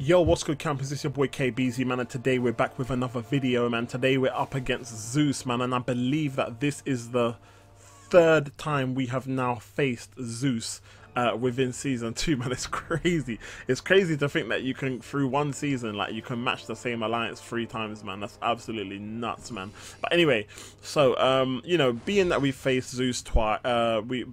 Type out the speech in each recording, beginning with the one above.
Yo, what's good, campers? This is your boy k.beezy, man, and today we're back with another video, man. Today we're up against Zeus, man, and I believe that this is the third time we have now faced Zeus within season 2, man. It's crazy. It's crazy to think that you can, through one season, like, you can match the same alliance 3 times, man. That's absolutely nuts, man. But anyway, so you know, being that we faced Zeus twice,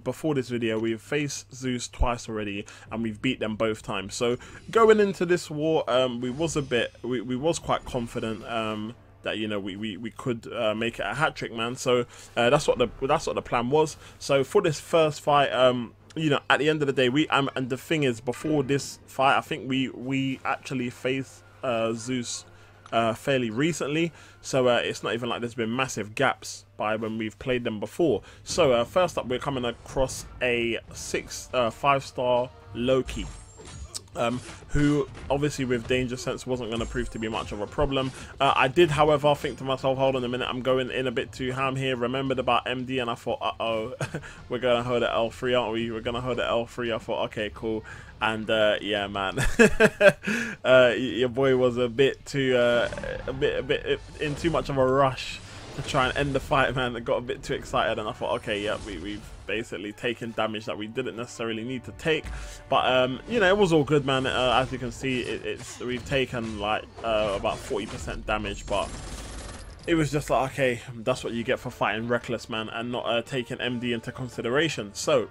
before this video we've faced Zeus twice already, and we've beat them both times. So going into this war, we was quite confident that, you know, we could make it a hat trick, man. So that's what the plan was. So for this first fight, you know, at the end of the day, and the thing is, before this fight, I think we actually faced Zeus fairly recently, so it's not even like there's been massive gaps by when we've played them before. So first up, we're coming across a 5-star Loki, who obviously with danger sense wasn't going to prove to be much of a problem. I did, however, think to myself, hold on a minute, I'm going in a bit too ham here. Remembered about MD, and I thought, uh-oh, we're going to hold at L3, aren't we? We're going to hold at L3. I thought, okay, cool. And yeah, man, your boy was a bit in too much of a rush to try and end the fight, man. I got a bit too excited, and I thought, okay, yeah, we've basically taken damage that we didn't necessarily need to take. But you know, it was all good, man. As you can see, we've taken like about 40% damage, but it was just like, okay, that's what you get for fighting reckless, man, and not taking MD into consideration. So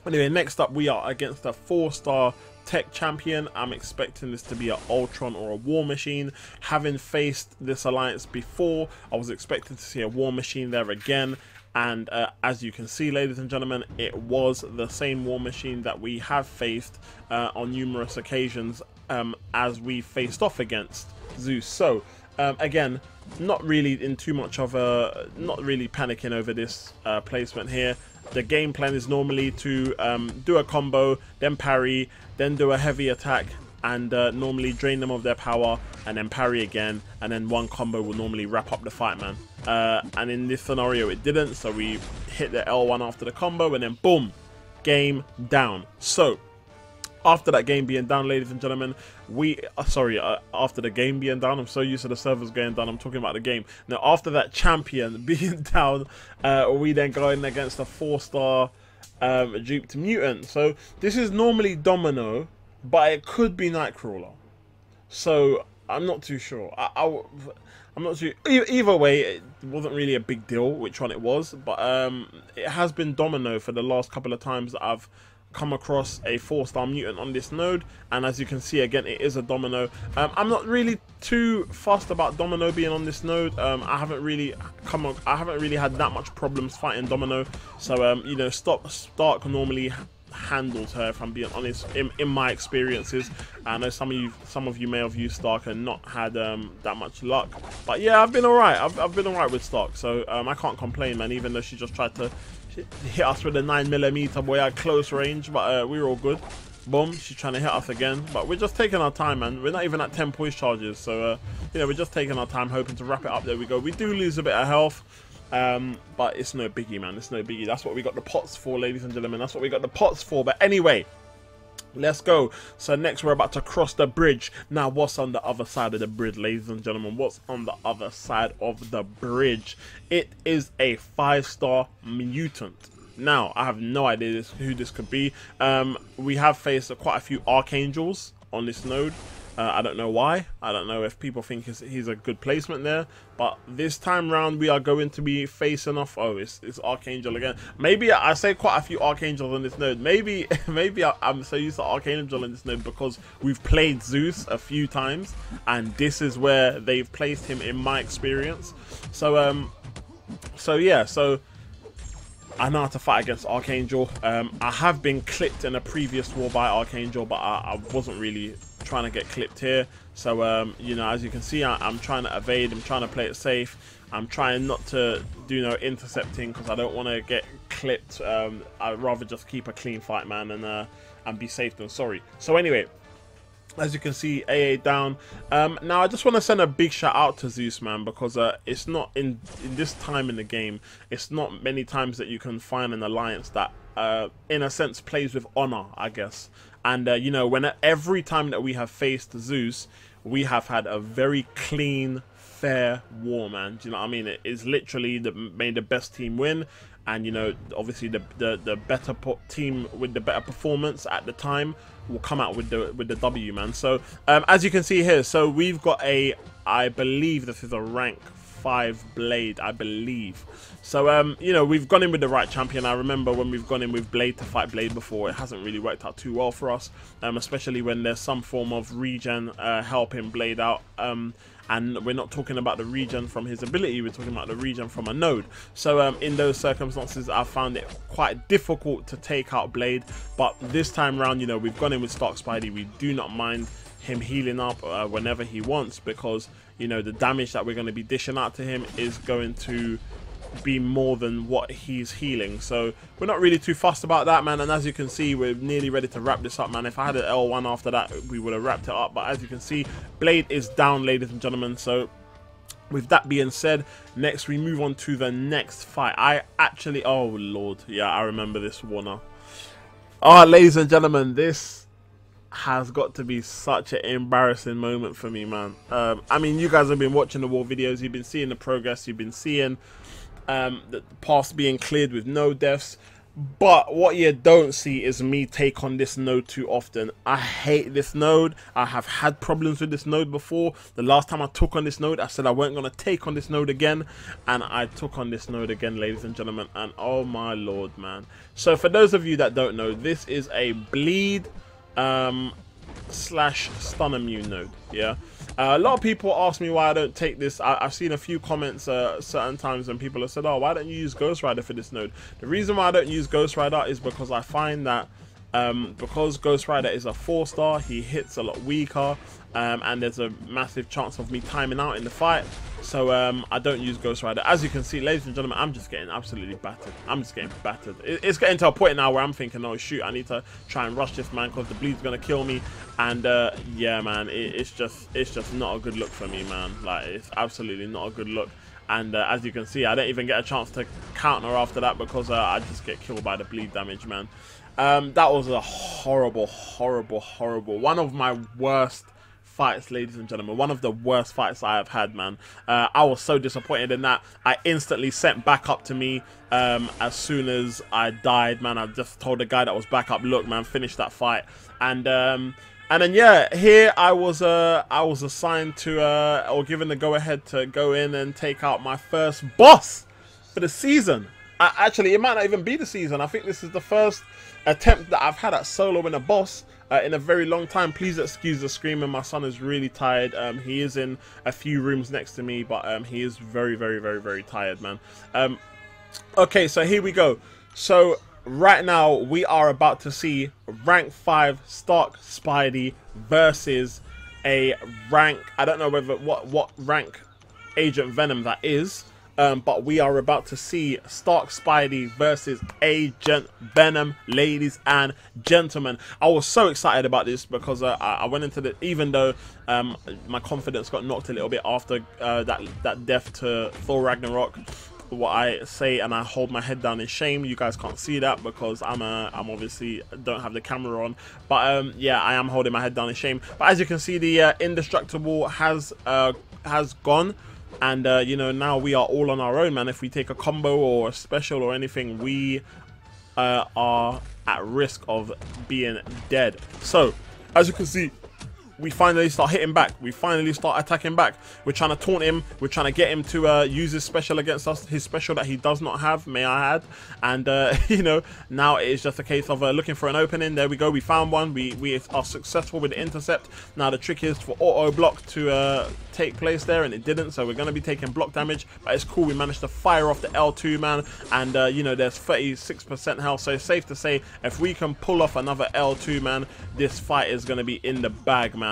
anyway, next up we are against a 4-star tech champion. I'm expecting this to be an Ultron or a War Machine. Having faced this alliance before, I was expecting to see a War Machine there again, and as you can see, ladies and gentlemen, it was the same War Machine that we have faced on numerous occasions as we faced off against Zeus. So again, not really in too much of a, not really panicking over this placement here. The game plan is normally to do a combo, then parry, then do a heavy attack, and normally drain them of their power, and then parry again, and then one combo will normally wrap up the fight, man. And in this scenario it didn't, so we hit the L1 after the combo, and then boom, game down. So after that game being down, ladies and gentlemen, after the game being down, I'm so used to the servers going down, I'm talking about the game. Now, after that champion being down, we then go in against a 4-star duped mutant. So this is normally Domino, but it could be Nightcrawler. So I'm not too sure. I'm not too. Either way, it wasn't really a big deal which one it was, but it has been Domino for the last couple of times that I've come across a 4-star mutant on this node, and as you can see, again, it is a Domino. I'm not really too fussed about Domino being on this node. I haven't really had that much problems fighting Domino. So you know, Stark normally handles her, if I'm being honest, in my experiences. I know some of you may have used Stark and not had that much luck, but yeah, I've been alright. I've been alright with Stark, so I can't complain, man, even though she just tried to hit us with a 9mm boy at close range, but we were all good. Boom, she's trying to hit us again, but we're just taking our time, man. We're not even at 10 poise charges, so you know, we're just taking our time, hoping to wrap it up. There we go. We do lose a bit of health, but it's no biggie, man. It's no biggie. That's what we got the pots for, ladies and gentlemen. That's what we got the pots for. But anyway, let's go. So next we're about to cross the bridge. Now, what's on the other side of the bridge, ladies and gentlemen? What's on the other side of the bridge? It is a 5-star mutant. Now, I have no idea who this could be. We have faced quite a few Archangels on this node. I don't know why. I don't know if people think he's a good placement there. But this time round, we are going to be facing off. Oh, it's Archangel again. Maybe I say quite a few Archangels on this node. Maybe I'm so used to Archangel on this node because we've played Zeus a few times, and this is where they've placed him in my experience. So yeah. So I know how to fight against Archangel. I have been clipped in a previous war by Archangel, but I wasn't really trying to get clipped here. So you know, as you can see, I'm trying to evade. I'm trying to play it safe. I'm trying not to do no intercepting because I don't want to get clipped. I'd rather just keep a clean fight, man, and be safe than sorry. So anyway, as you can see, AA down. Now I just want to send a big shout out to Zeus, man, because it's not in this time in the game, it's not many times that you can find an alliance that in a sense, plays with honor, I guess. And, you know, every time that we have faced Zeus, we have had a very clean, fair war, man. Do you know what I mean? It is literally made the best team win. And, you know, obviously the better team with the better performance at the time will come out with the W, man. So, as you can see here, so we've got I believe this is a rank 5 Blade, I believe. So, you know, we've gone in with the right champion. I remember when we've gone in with Blade to fight Blade before, it hasn't really worked out too well for us, especially when there's some form of regen helping Blade out. And we're not talking about the regen from his ability, we're talking about the regen from a node. So in those circumstances, I found it quite difficult to take out Blade. But this time around, you know, we've gone in with Stark Spidey. We do not mind him healing up whenever he wants, because, you know, the damage that we're going to be dishing out to him is going to be more than what he's healing. So we're not really too fussed about that, man. And as you can see, we're nearly ready to wrap this up, man. If I had an L1 after that, we would have wrapped it up. But as you can see, Blade is down, ladies and gentlemen. So with that being said, next we move on to the next fight. Oh lord, yeah, I remember this war now. Oh, ladies and gentlemen, this has got to be such an embarrassing moment for me, man. I mean, you guys have been watching the war videos, you've been seeing the progress, you've been seeing the path being cleared with no deaths, but what you don't see is me take on this node too often. I hate this node. I have had problems with this node before. The last time I took on this node, I said I weren't going to take on this node again, and I took on this node again, ladies and gentlemen, and oh my lord, man. So for those of you that don't know, this is a bleed slash stun immune node. Yeah, a lot of people ask me why I don't take this. I've seen a few comments certain times when people have said, oh, why don't you use Ghost Rider for this node? The reason why I don't use Ghost Rider is because I find that because Ghost Rider is a 4-star, he hits a lot weaker, and there's a massive chance of me timing out in the fight. So I don't use Ghost Rider. As you can see, ladies and gentlemen, I'm just getting absolutely battered. I'm just getting battered. It's getting to a point now where I'm thinking, oh shoot, I need to try and rush this man because the bleed's gonna kill me. And yeah, man, it's just not a good look for me, man. Like, it's absolutely not a good look. And as you can see, I don't even get a chance to counter after that because I just get killed by the bleed damage, man. That was a horrible, horrible, horrible, one of my worst fights, ladies and gentlemen. One of the worst fights I have had, man. I was so disappointed in that. I instantly sent back up to me as soon as I died, man. I just told the guy that was back up, look, man, finish that fight. And then yeah, here I was assigned to or given the go ahead to go in and take out my first boss for the season. Actually, it might not even be the season. I think this is the first attempt that I've had at soloing a boss in a very long time. Please excuse the screaming. My son is really tired. He is in a few rooms next to me, but he is very, very, very, very tired, man. Okay, so here we go. So right now we are about to see rank 5 Stark Spidey versus a rank, I don't know whether what rank Agent Venom that is. But we are about to see Stark Spidey versus Agent Venom, ladies and gentlemen. I was so excited about this because I went into the, even though my confidence got knocked a little bit after that death to Thor Ragnarok. What I say and I hold my head down in shame. You guys can't see that because I'm obviously don't have the camera on, but yeah, I am holding my head down in shame. But as you can see, the indestructible has gone. And, you know, now we are all on our own, man. If we take a combo or a special or anything, we are at risk of being dead. So, as you can see, we finally start hitting back. We finally start attacking back. We're trying to taunt him. We're trying to get him to use his special against us. His special that he does not have, may I add. And, you know, now it is just a case of looking for an opening. There we go. We found one. We are successful with the intercept. Now the trick is for auto block to take place there, and it didn't. So we're going to be taking block damage. But it's cool. We managed to fire off the L2, man. And, you know, there's 36% health. So it's safe to say if we can pull off another L2, man, this fight is going to be in the bag, man.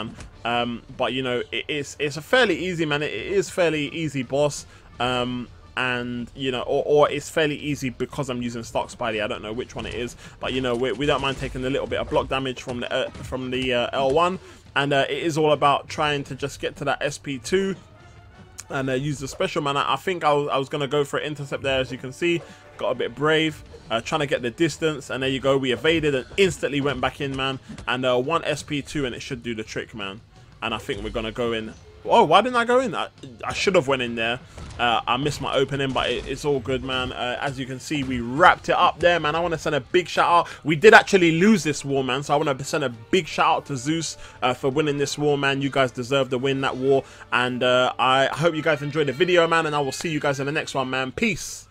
But you know, it's a fairly easy, man. It is fairly easy boss, and you know, or it's fairly easy because I'm using Stark Spidey. I don't know which one it is, but you know, we don't mind taking a little bit of block damage from the L1, and it is all about trying to just get to that SP2. and used the special, man. I think I was going to go for an intercept there, as you can see. Got a bit brave, trying to get the distance, and there you go. We evaded and instantly went back in, man. And 1 SP2, and it should do the trick, man. And I think we're going to go in. Oh, why didn't I go in? I should have went in there. I missed my opening, but it's all good, man. As you can see, we wrapped it up there, man. I want to send a big shout out. We did actually lose this war, man, so I want to send a big shout out to Zeus for winning this war, man. You guys deserve to win that war, and I hope you guys enjoyed the video, man, and I will see you guys in the next one, man. Peace.